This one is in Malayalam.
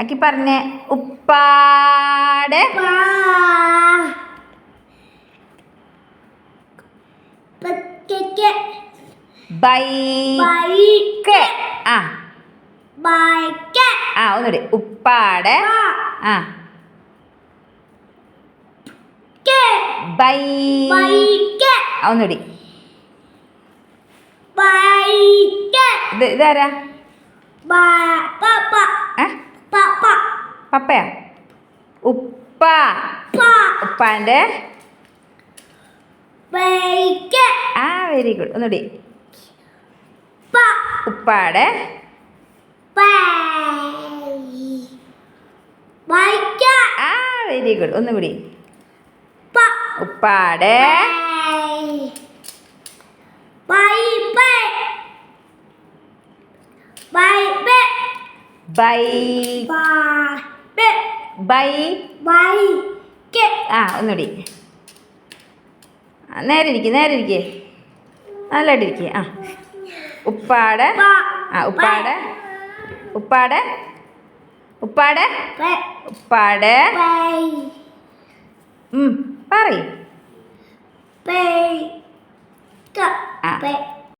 ആക്കി പറഞ്ഞേ ഉപ്പാടെ ബൈക്ക്. ആ ആ ഒന്നുകൂടി ഉപ്പാടെ ആ ബൈക്ക്. ഒന്നുകൂടി ഇതാരാ? പപ്പയാ? ഉപ്പ. ഉപ്പാൻ്റെ ആ വെരി ഗുഡ്. ഒന്നുകൂടി ഉപ്പാടെ ആ വെരി ഗുഡ്. ഒന്നുകൂടി ഉപ്പാടെ ആ ഒന്നുകൂടി നേരെ ഇരിക്കേ നല്ലതായിട്ടിരിക്കേ. ആ ഉപ്പാടെ ആ ഉപ്പാടെ പറയും. ആ